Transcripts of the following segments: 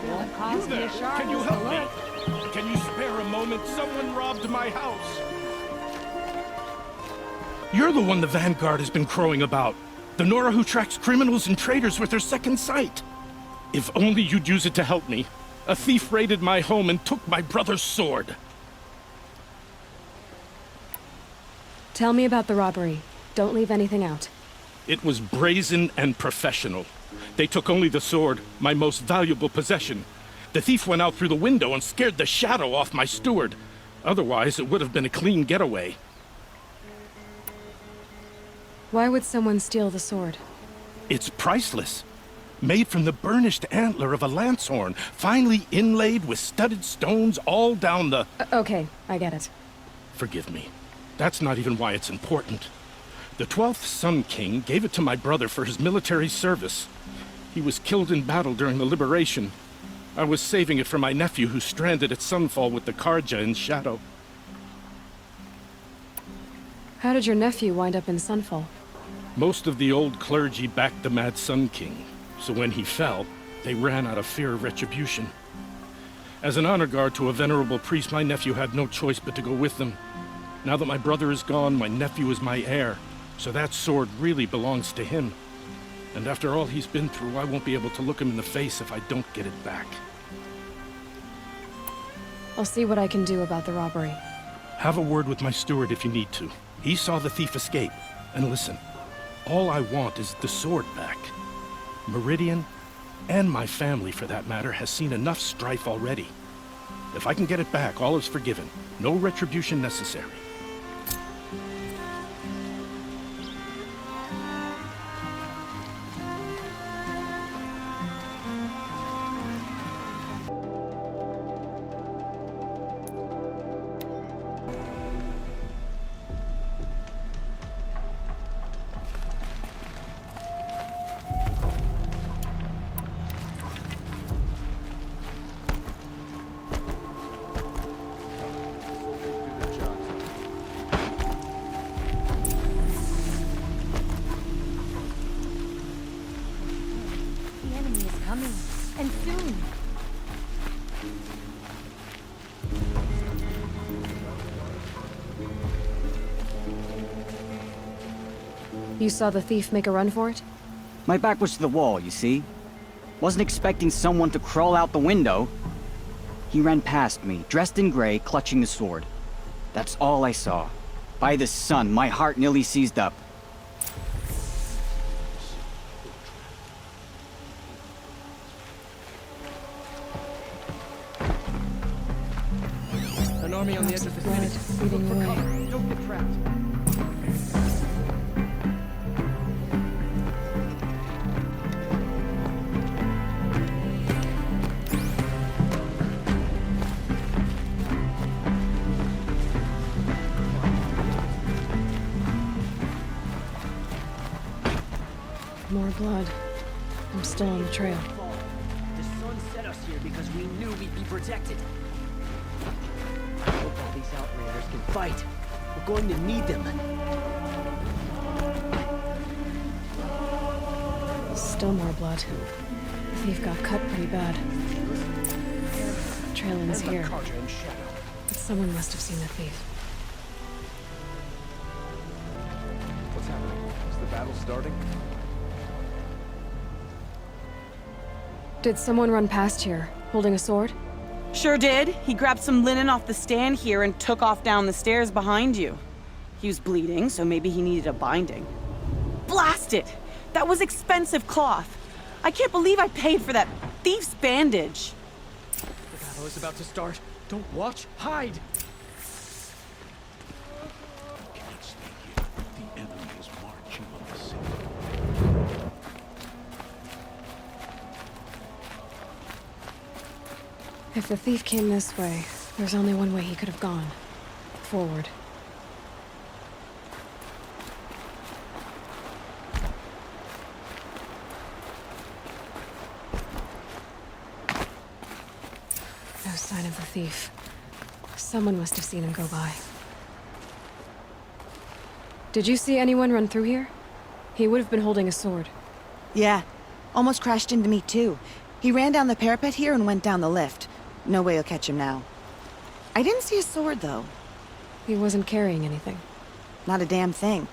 You there? Can you help me? Can you spare a moment? Someone robbed my house. You're the one the Vanguard has been crowing about. The Nora who tracks criminals and traitors with her second sight. If only you'd use it to help me. A thief raided my home and took my brother's sword. Tell me about the robbery. Don't leave anything out. It was brazen and professional. They took only the sword, my most valuable possession. The thief went out through the window and scared the shadow off my steward. Otherwise, it would have been a clean getaway. Why would someone steal the sword? It's priceless. Made from the burnished antler of a lancehorn, finely inlaid with studded stones all down the... Okay, I get it. Forgive me. That's not even why it's important. The 12th Sun King gave it to my brother for his military service. He was killed in battle during the Liberation. I was saving it for my nephew who's stranded at Sunfall with the Karja in Shadow. How did your nephew wind up in Sunfall? Most of the old clergy backed the Mad Sun King, so when he fell, they ran out of fear of retribution. As an honor guard to a venerable priest, my nephew had no choice but to go with them. Now that my brother is gone, my nephew is my heir, so that sword really belongs to him. And after all he's been through, I won't be able to look him in the face if I don't get it back. I'll see what I can do about the robbery. Have a word with my steward if you need to. He saw the thief escape. And listen, all I want is the sword back. Meridian, and my family for that matter, has seen enough strife already. If I can get it back, all is forgiven. No retribution necessary. Coming, and soon. You saw the thief make a run for it? My back was to the wall, you see? Wasn't expecting someone to crawl out the window. He ran past me, dressed in gray, clutching the sword. That's all I saw. By the sun, my heart nearly seized up. An army on the edge of the city. Leading the way. Don't get trapped. More blood. I'm still on the trail. The sun set us here because we knew we'd be protected. I hope all these outriders can fight. We're going to need them. Still more blood. The thief got cut pretty bad. Trail ends here. But someone must have seen the thief. What's happening? Is the battle starting? Did someone run past here, holding a sword? Sure did. He grabbed some linen off the stand here and took off down the stairs behind you. He was bleeding, so maybe he needed a binding. Blast it! That was expensive cloth. I can't believe I paid for that thief's bandage. The battle is about to start. Don't watch, hide! The enemy is marching on the city. If the thief came this way, there's only one way he could have gone. Forward. No sign of the thief. Someone must have seen him go by. Did you see anyone run through here? He would have been holding a sword. Yeah, almost crashed into me too. He ran down the parapet here and went down the lift. No way you'll catch him now. I didn't see a sword, though. He wasn't carrying anything. Not a damn thing.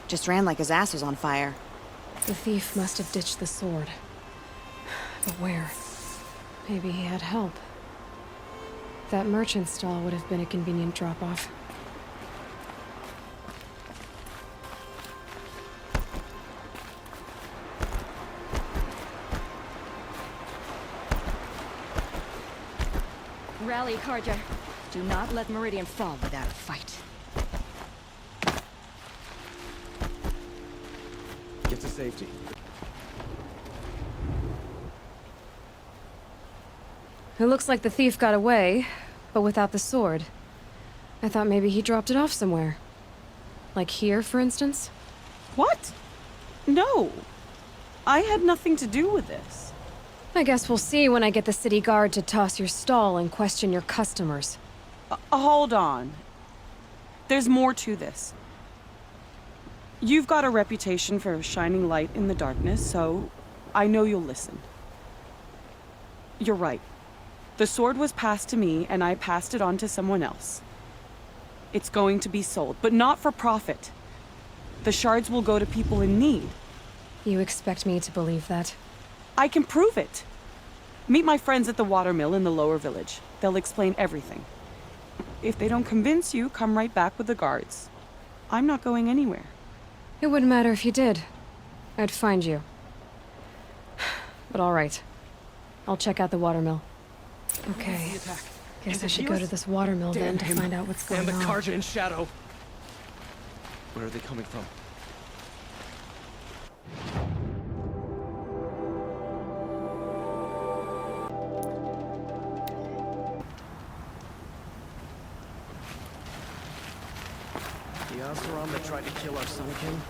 Just ran like his ass was on fire. The thief must have ditched the sword. But where? Maybe he had help. That merchant stall would have been a convenient drop-off. Rally, Carja. Do not let Meridian fall without a fight. Get to safety. It looks like the thief got away, but without the sword. I thought maybe he dropped it off somewhere. Like here, for instance? What? No. I had nothing to do with this. I guess we'll see when I get the city guard to toss your stall and question your customers. Hold on. There's more to this. You've got a reputation for shining light in the darkness, so I know you'll listen. You're right. The sword was passed to me, and I passed it on to someone else. It's going to be sold, but not for profit. The shards will go to people in need. You expect me to believe that? I can prove it. Meet my friends at the watermill in the lower village. They'll explain everything. If they don't convince you, come right back with the guards. I'm not going anywhere. It wouldn't matter if you did. I'd find you. But all right. I'll check out the watermill. Okay. Guess I should go to this watermill then to find out what's going And the on. Carja in shadow. Where are they coming from? The Oseram that tried to kill our Sun King?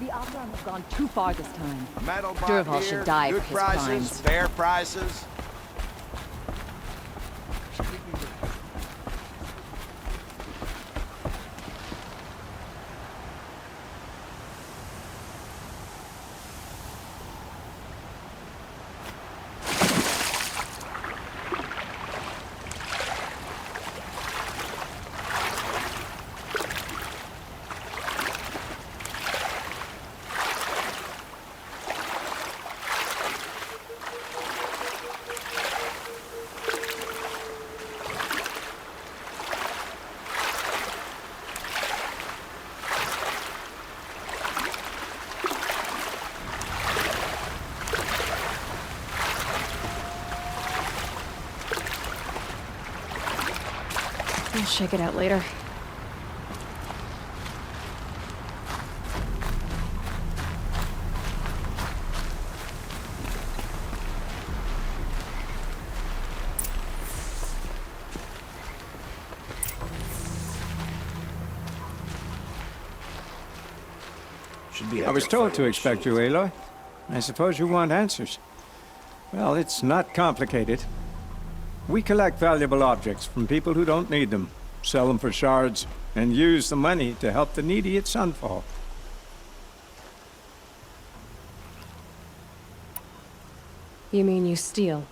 The Oseram have gone too far this time. Metal Durval bot should here, die good for his prices, crimes. fair prices. I'll shake it out later. I was told to expect you, Aloy. I suppose you want answers. Well, it's not complicated. We collect valuable objects from people who don't need them, sell them for shards, and use the money to help the needy at Sunfall. You mean you steal?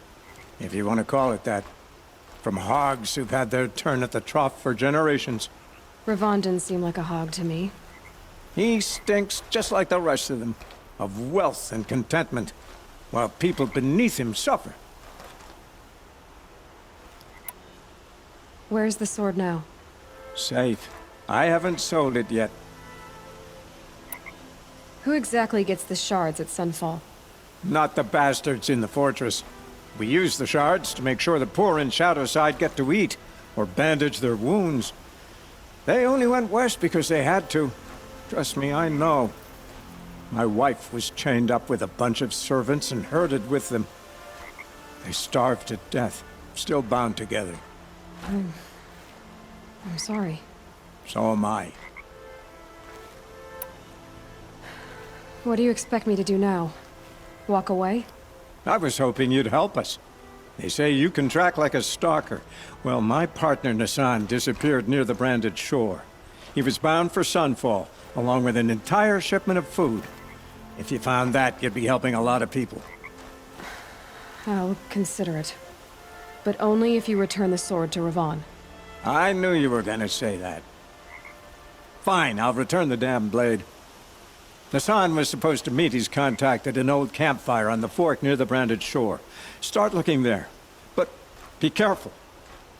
If you want to call it that. From hogs who've had their turn at the trough for generations. Ravon didn't seem like a hog to me. He stinks just like the rest of them, of wealth and contentment, while people beneath him suffer. Where's the sword now? Safe. I haven't sold it yet. Who exactly gets the shards at Sunfall? Not the bastards in the fortress. We use the shards to make sure the poor in Shadowside get to eat, or bandage their wounds. They only went west because they had to. Trust me, I know. My wife was chained up with a bunch of servants and herded with them. They starved to death, still bound together. I'm sorry. So am I. What do you expect me to do now? Walk away? I was hoping you'd help us. They say you can track like a stalker. Well, my partner Nassan disappeared near the branded shore. He was bound for Sunfall, along with an entire shipment of food. If you found that, you'd be helping a lot of people. I'll consider it. But only if you return the sword to Ravon. I knew you were gonna say that. Fine, I'll return the damn blade. Hassan was supposed to meet his contact at an old campfire on the fork near the branded shore. Start looking there. But be careful.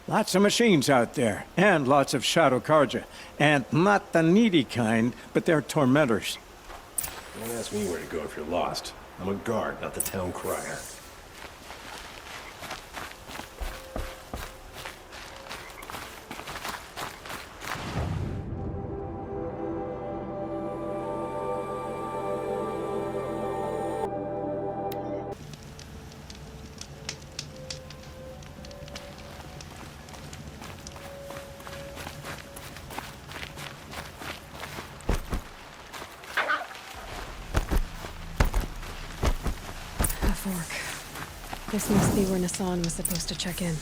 Lots of machines out there, and lots of Shadow Karja. And not the needy kind, but they're tormentors. Don't ask me where to go if you're lost. I'm a guard, not the town crier. A fork. This must be where Nassan was supposed to check in.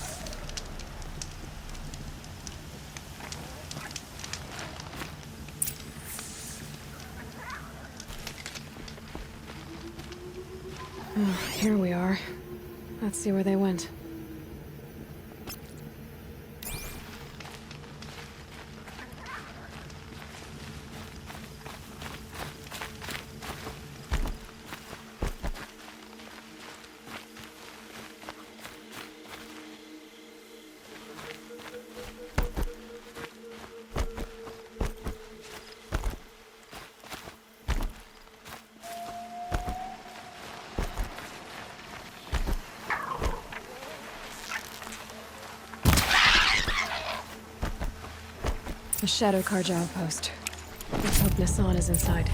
Oh, here we are. Let's see where they went. The Shadow Karja outpost. Let's hope Nassan is inside.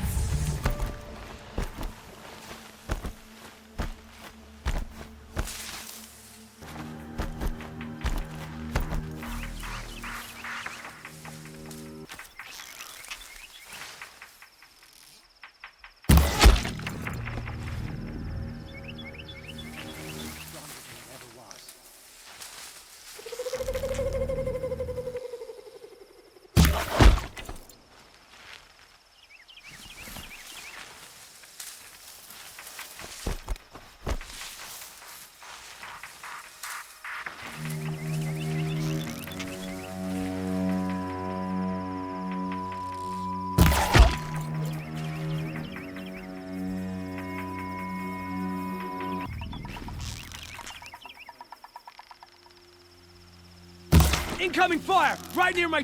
Incoming fire! Right near my...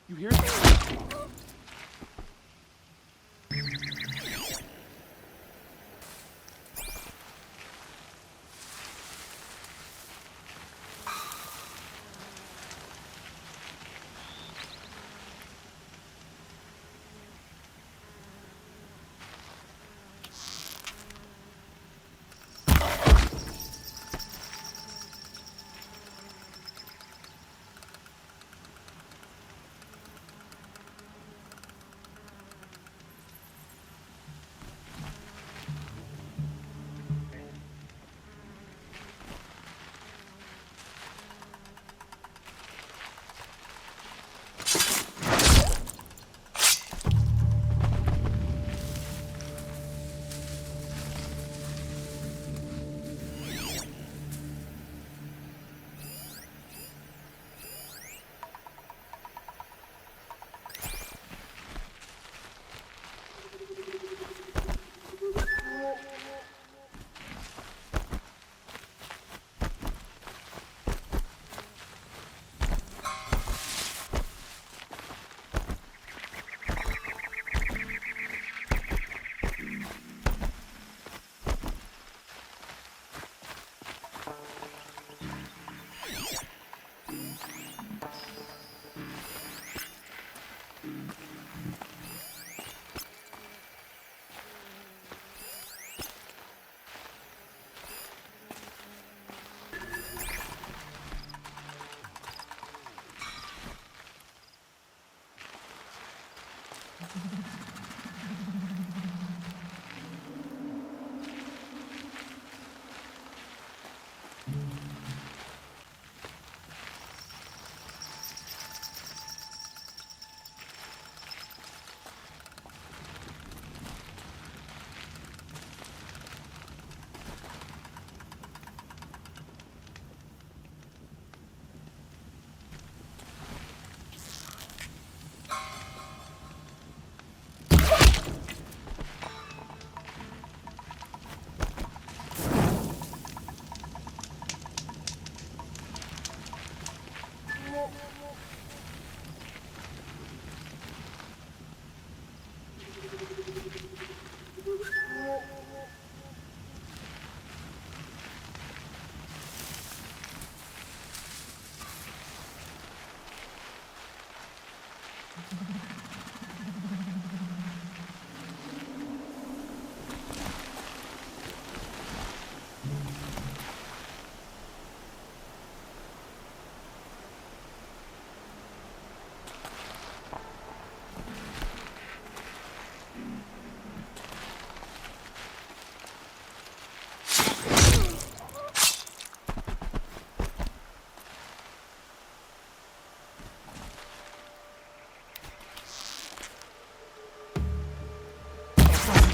You hear me?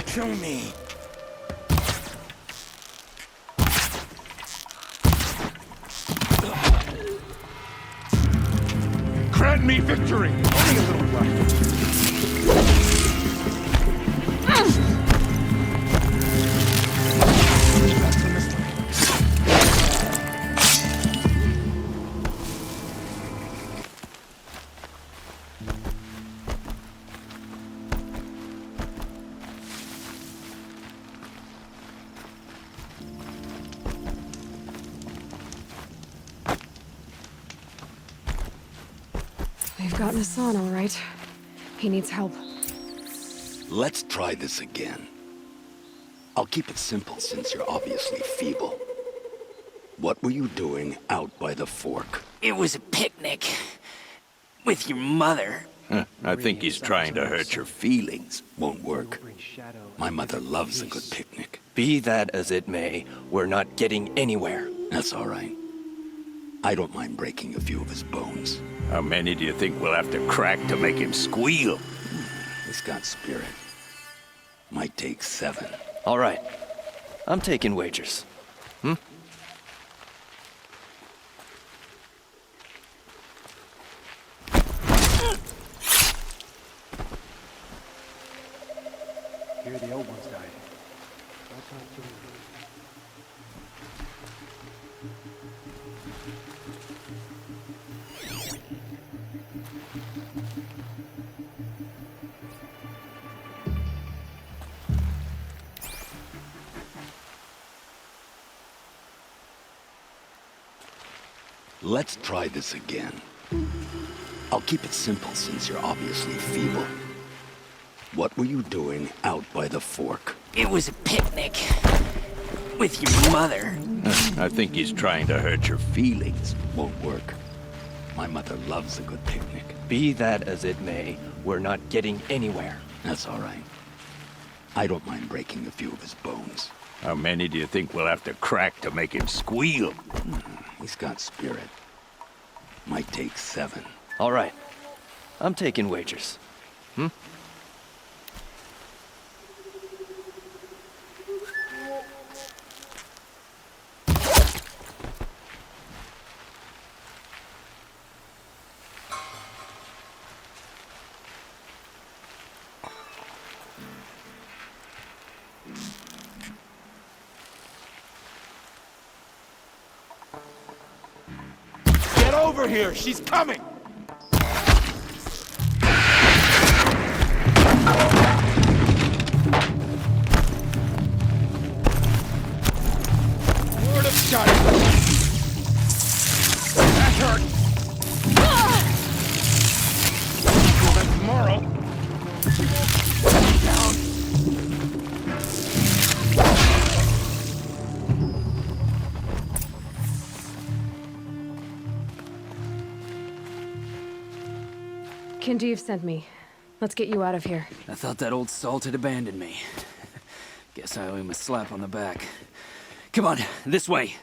Show me. Grant me victory! Only a little left. We've gotten Hassan, all right. He needs help. Let's try this again. I'll keep it simple since you're obviously feeble. What were you doing out by the fork? It was a picnic. With your mother. I think he's trying to hurt your feelings. Won't work. My mother loves a good picnic. Be that as it may, we're not getting anywhere. That's all right. I don't mind breaking a few of his bones. How many do you think we'll have to crack to make him squeal? He's got spirit. Might take 7. All right. I'm taking wagers. Here the old ones died. That's not true. Let's try this again. I'll keep it simple since you're obviously feeble. What were you doing out by the fork? It was a picnic. With your mother. I think he's trying to hurt your feelings. Won't work. My mother loves a good picnic. Be that as it may, we're not getting anywhere. That's all right. I don't mind breaking a few of his bones. How many do you think we'll have to crack to make him squeal? He's got spirit. Might take 7. All right. I'm taking wagers. Get over here! She's coming! Word of shot! That hurt! Well, that's tomorrow. Down. Kindeev sent me. Let's get you out of here. I thought that old salt had abandoned me. Guess I owe him a slap on the back. Come on, this way.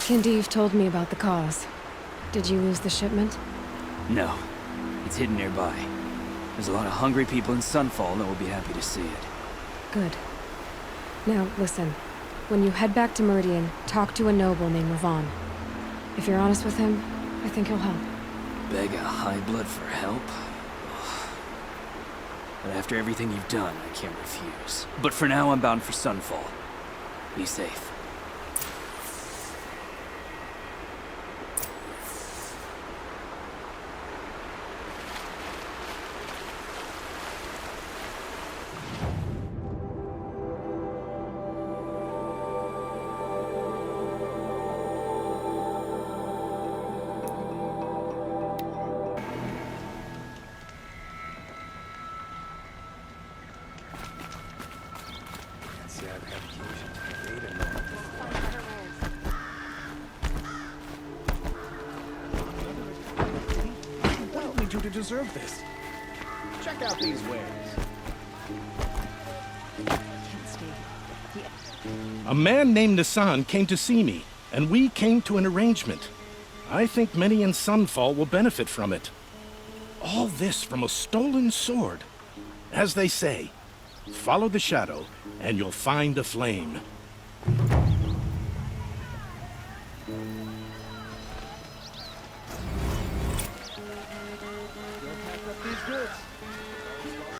Kindeev told me about the cause. Did you lose the shipment? No. It's hidden nearby. There's a lot of hungry people in Sunfall that will be happy to see it. Good. Now, listen. When you head back to Meridian, talk to a noble named Ravan. If you're honest with him, I think he'll help. Beg a high blood for help? Ugh. But after everything you've done, I can't refuse. But for now, I'm bound for Sunfall. Be safe. to deserve this? Check out these wares. A man named Nassan came to see me, and we came to an arrangement. I think many in Sunfall will benefit from it. All this from a stolen sword. As they say, follow the shadow, and you'll find a flame.